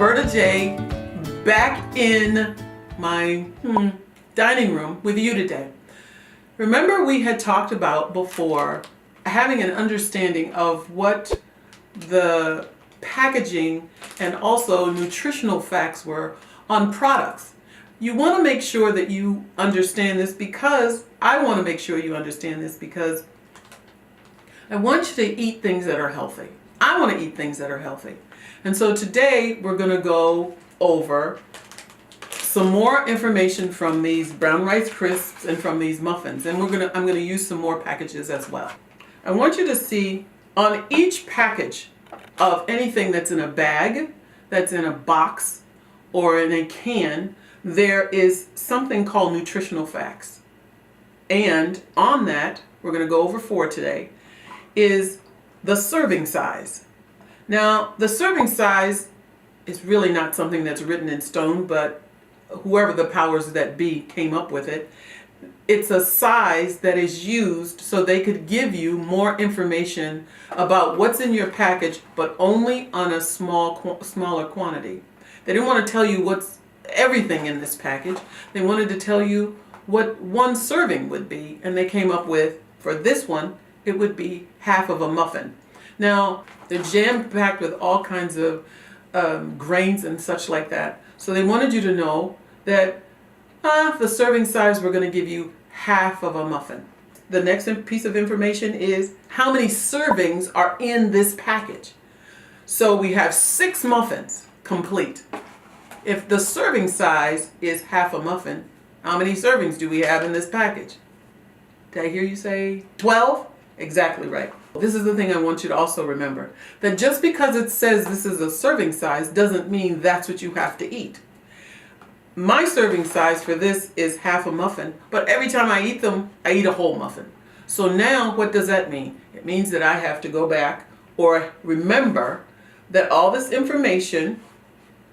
Berta J, back in my dining room with you today. Remember, we had talked about before having an understanding of what the packaging and also nutritional facts were on products. You want to make sure that you understand this, because I want to make sure you understand this, because I want you to eat things that are healthy. I want to eat things that are healthy. And so today we're going to go over some more information from these brown rice crisps and from these muffins. And I'm going to use some more packages as well. I want you to see on each package of anything that's in a bag, that's in a box, or in a can, there is something called nutritional facts. And on that, we're going to go over 4 today, is the serving size. Now, the serving size is really not something that's written in stone, but whoever the powers that be came up with it. It's a size that is used so they could give you more information about what's in your package, but only on a smaller quantity. They didn't want to tell you what's everything in this package. They wanted to tell you what one serving would be, and they came up with, for this one, it would be half of a muffin. Now, they're jam-packed with all kinds of grains and such like that. So they wanted you to know that the serving size, we're going to give you half of a muffin. The next piece of information is how many servings are in this package. So we have 6 muffins complete. If the serving size is half a muffin, how many servings do we have in this package? Did I hear you say 12? Exactly right. This is the thing I want you to also remember, that just because it says this is a serving size doesn't mean that's what you have to eat. My serving size for this is half a muffin, but every time I eat them, I eat a whole muffin. So now what does that mean? It means that I have to go back or remember that all this information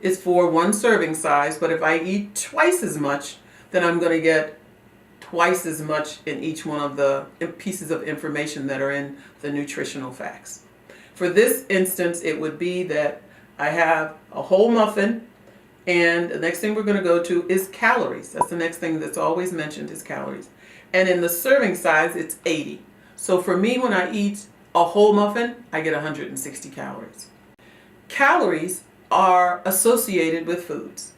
is for one serving size, but if I eat twice as much, then I'm going to get twice as much in each one of the pieces of information that are in the nutritional facts. For this instance, it would be that I have a whole muffin, and the next thing we're going to go to is calories. That's the next thing that's always mentioned, is calories. And in the serving size, it's 80. So for me, when I eat a whole muffin, I get 160 calories. Calories are associated with foods,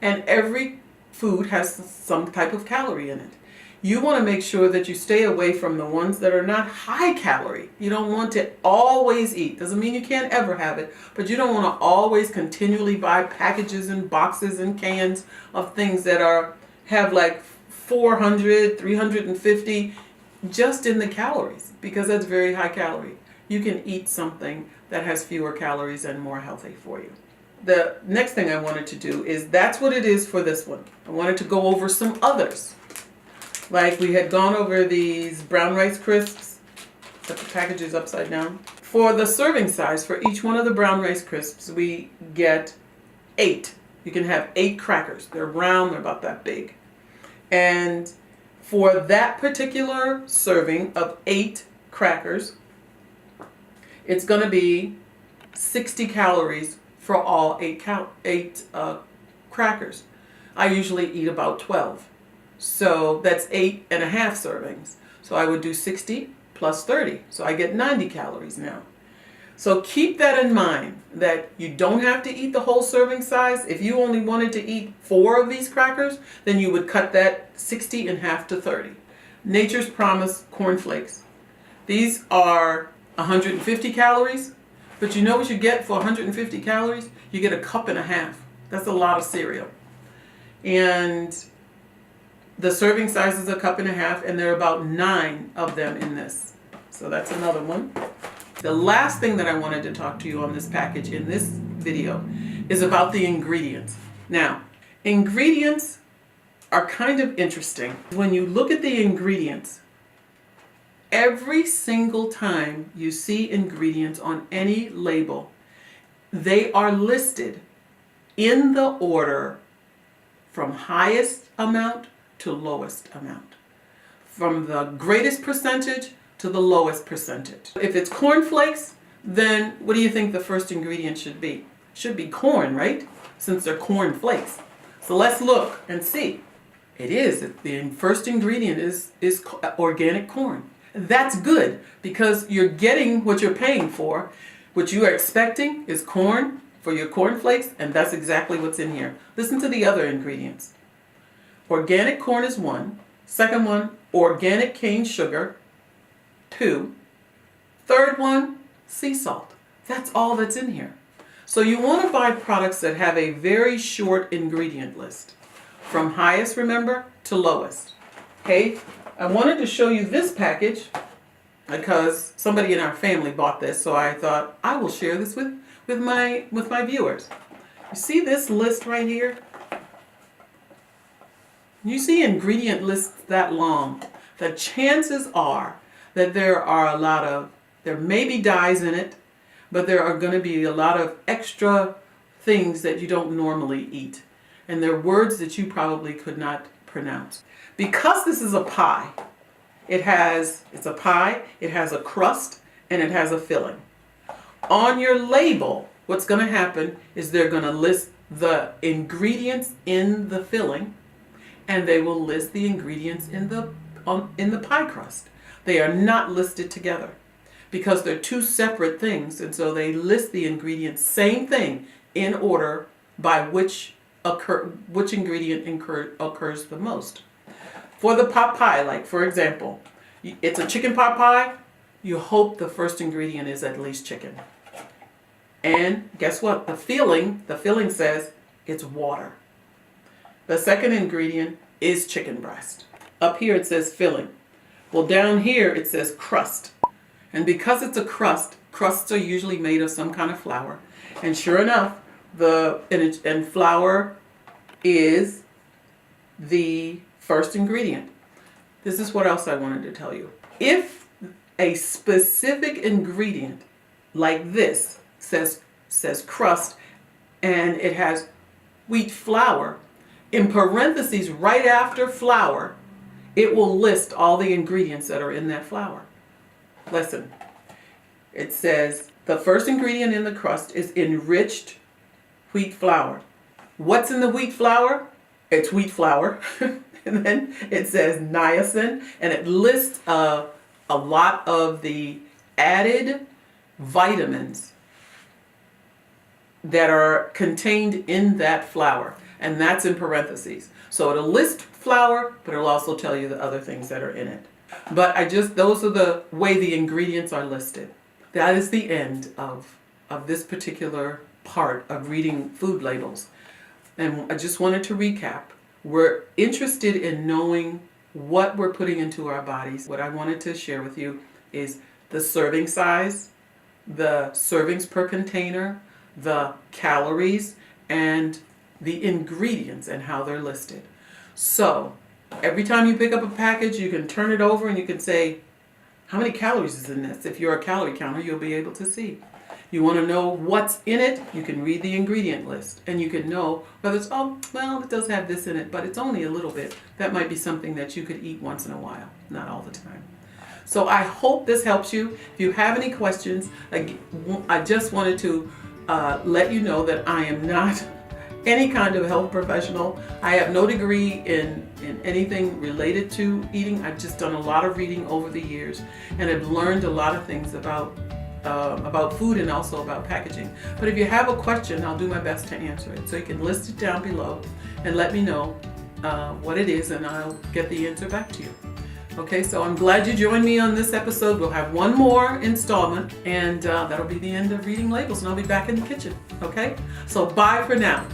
and every food has some type of calorie in it. You want to make sure that you stay away from the ones that are not high calorie. You don't want to always eat. Doesn't mean you can't ever have it, but you don't want to always continually buy packages and boxes and cans of things that have like 400, 350 just in the calories, because that's very high calorie. You can eat something that has fewer calories and more healthy for you. The next thing I wanted to do is, that's what it is for this one. I wanted to go over some others. Like we had gone over these brown rice crisps, except the package is upside down. For the serving size for each one of the brown rice crisps, we get 8. You can have 8 crackers. They're round, they're about that big. And for that particular serving of 8 crackers, it's going to be 60 calories for all 8 crackers. I usually eat about 12. So that's 8.5 servings. So I would do 60 plus 30. So I get 90 calories now. So keep that in mind, that you don't have to eat the whole serving size. If you only wanted to eat 4 of these crackers, then you would cut that 60 in half to 30. Nature's Promise cornflakes. These are 150 calories. But you know what you get for 150 calories? You get a cup and a half. That's a lot of cereal. And the serving size is a cup and a half, and there are about 9 of them in this. So that's another one. The last thing that I wanted to talk to you on this package in this video is about the ingredients. Now, ingredients are kind of interesting. When you look at the ingredients, every single time you see ingredients on any label, they are listed in the order from highest amount to lowest amount, from the greatest percentage to the lowest percentage. If it's cornflakes, then what do you think the first ingredient should be? should be corn, right? Since they're corn flakes. So let's look and see. It is. The first ingredient is organic corn. That's good because you're getting what you're paying for. What you are expecting is corn for your corn flakes, and that's exactly what's in here. Listen to the other ingredients. Organic corn is 1. Second one, organic cane sugar. 2. Third one, sea salt. That's all that's in here. So you want to buy products that have a very short ingredient list. From highest, remember, to lowest. Okay, I wanted to show you this package because somebody in our family bought this, so I thought I will share this with my viewers. You see this list right here? You see ingredient lists that long, the chances are that there may be dyes in it, but there are going to be a lot of extra things that you don't normally eat. And they're words that you probably could not pronounce. Because this is a pie, it's a pie, it has a crust, and it has a filling. On your label, what's going to happen is they're going to list the ingredients in the filling, and they will list the ingredients in the pie crust. They are not listed together because they're two separate things, and so they list the ingredients, same thing, in order by which ingredient occurs the most. For the pot pie, like for example, it's a chicken pot pie, you hope the first ingredient is at least chicken. And guess what? The filling says it's water. The second ingredient is chicken breast. Up here it says filling. Well, down here it says crust. And because it's a crust, crusts are usually made of some kind of flour. And sure enough, flour is the first ingredient. This is what else I wanted to tell you. If a specific ingredient like this says crust and it has wheat flour, in parentheses right after flour, it will list all the ingredients that are in that flour. Listen, it says the first ingredient in the crust is enriched wheat flour. What's in the wheat flour? It's wheat flour. And then it says niacin, and it lists a lot of the added vitamins that are contained in that flour, and that's in parentheses. So it'll list flour, but it'll also tell you the other things that are in it. But those are the way the ingredients are listed. That is the end of this particular part of reading food labels. And I just wanted to recap. We're interested in knowing what we're putting into our bodies. What I wanted to share with you is the serving size, the servings per container, the calories, and the ingredients and how they're listed. So every time you pick up a package, you can turn it over and you can say, how many calories is in this? If you're a calorie counter, you'll be able to see. You want to know what's in it, you can read the ingredient list. And you can know whether it's, it does have this in it, but it's only a little bit. That might be something that you could eat once in a while, not all the time. So I hope this helps you. If you have any questions, I just wanted to let you know that I am not any kind of health professional. I have no degree in anything related to eating. I've just done a lot of reading over the years, and I've learned a lot of things about food and also about packaging. But if you have a question, I'll do my best to answer it. So you can list it down below and let me know what it is, and I'll get the answer back to you. Okay, so I'm glad you joined me on this episode. We'll have one more installment, and that'll be the end of reading labels, and I'll be back in the kitchen. Okay, so bye for now.